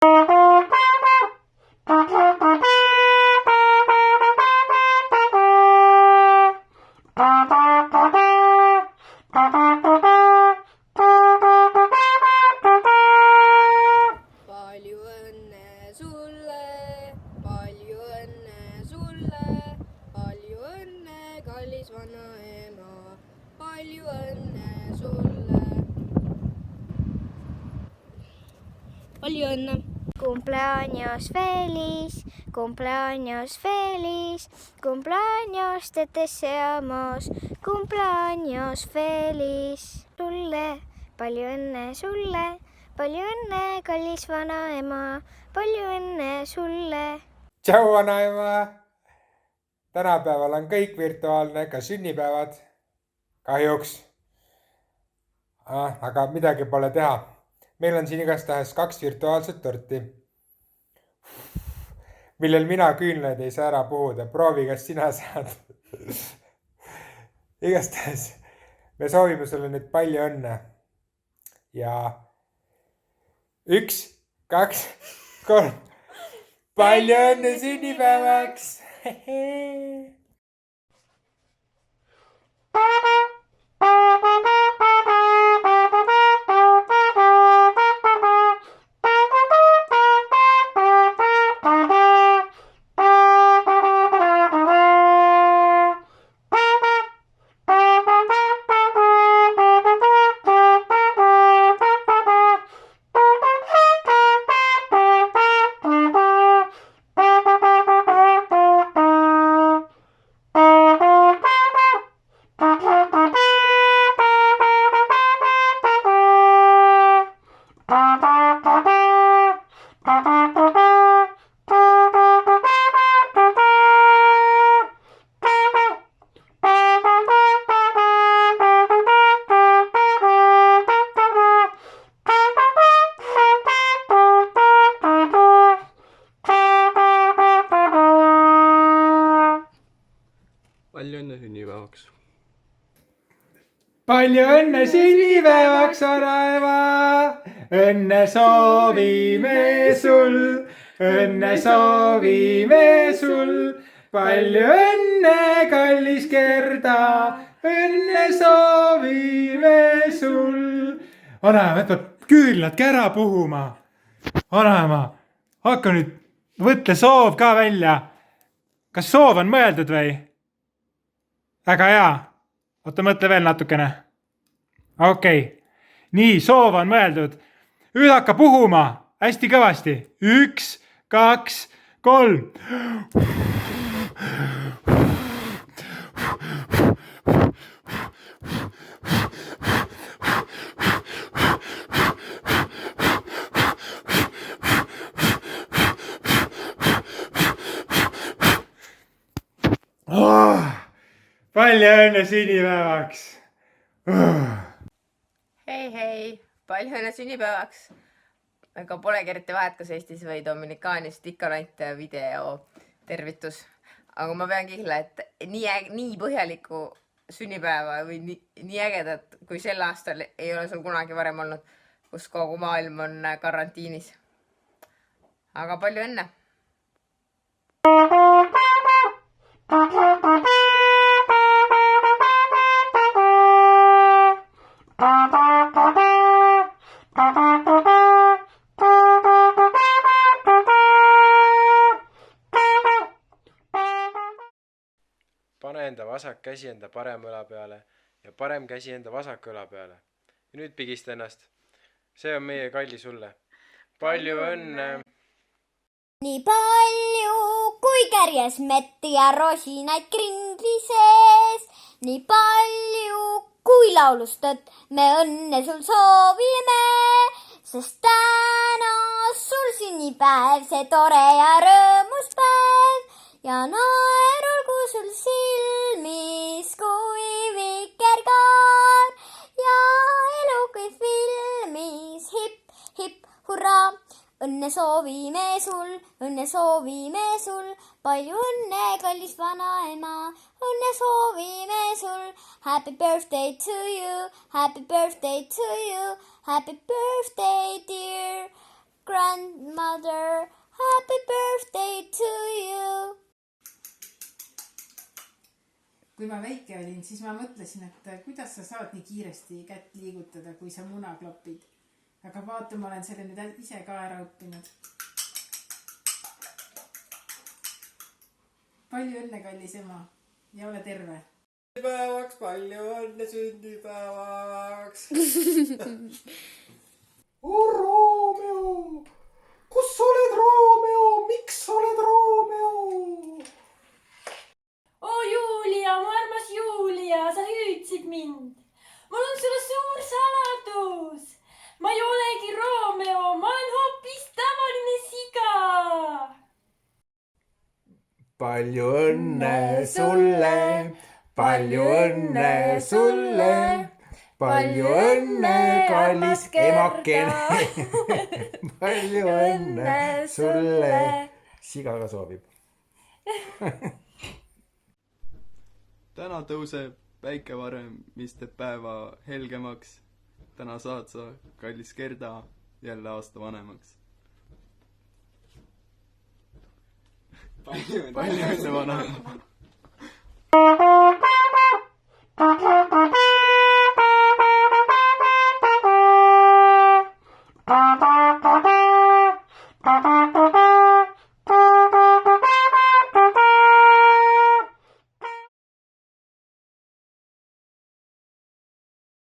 Palju õnne sulle, palju õnne sulle, palju õnne, kallis vanaema, palju õnne sulle. Palju õnne. Cumpleaños feliz, cumpleaños feliz, cumpleaños te deseamos, cumpleaños feliz. Sulle, palju õnne sulle, palju õnne, kallis vanaema, palju õnne sulle. Tšau, vanaema! Tänapäeval on kõik virtuaalne, ka sünnipäevad. Kahjuks. Aga midagi pole teha. Meil on siin igastahes 2 virtuaalset torti, millel mina küünlaid ei saa ära puhuda. Proovi, kas sina saad. Igastahes me soovime sulle nüüd palju õnne. Ja 1, 2, 3. Palju õnne sünnipäevaks! Palju õnne sünnipäevaks. Palju õnne sünnipäevaks, vanaema! Õnne soovime sul, õnne soovime sul. Palju õnne, kallis Gerda, õnne soovime sul. Vanaema, peab küünladki ära puhuma. Vanaema, hakka nüüd, võtle soov ka välja. Kas soov on mõeldud või? Väga hea. Oota, mõtle veel natukene. Okei. Nii, soov on mõeldud. Nüüd hakka puhuma. Hästi kõvasti. 1, 2, 3. Palju õnne sünnipäevaks! Hei, palju õnne sünnipäevaks. Ega polegi eriti vahet, kas Eestis või Dominikaanist, ikka ainult video tervitus. Aga ma pean kihla, et nii põhjaliku sünnipäeva või nii ägedat kui sel aastal ei ole sul kunagi varem olnud, kus kogu maailm on karantiinis. Aga palju õnne! Pane enda vasak käsi enda parem õla peale ja parem käsi enda vasak õla peale. Ja nüüd pigista ennast. See on meie kalli sulle. Palju õnne! Nii palju kui kärjes mett ja rosinaid kringli sees, nii palju kui laulustad me õnne sul soovime, sest täna sul sünnipäev, see tore ja rõõmus päev ja naer olgu sul silmis kui vikerkaar ja elu kui filmis hipp, hipp, hurraa. Õnne soovime sul, palju õnne, kallis vanaema, õnne soovime sul. Happy birthday to you, happy birthday to you, happy birthday dear. grandmother, happy birthday to you. kui ma väike olin, siis ma mõtlesin, et kuidas sa saad nii kiiresti kätt liigutada, kui sa muna klapid. Aga vaata, ma olen selle nüüd ise ka ära õppinud. Palju õnne, kallis ema, ja ole terve. Sünnipäevaks, palju õnne sünnipäevaks. Romeo, kus oled, Romeo, miks oled, Romeo? Julia, mu armas Julia, sa hüüdsid mind. Mul on sulle suur saladus. Ma ei olegi Romeo, ma olen hoopis tavaline siga. Palju õnne sulle, palju õnne sulle, palju õnne, kallis emakene. Palju õnne sulle. Siga ka soovib. Täna tõuseb päike varem, mis teeb päeva helgemaks. Täna saad sa, kallis Gerda, jälle aasta vanemaks. Palju õnne vanemaks. Thank you.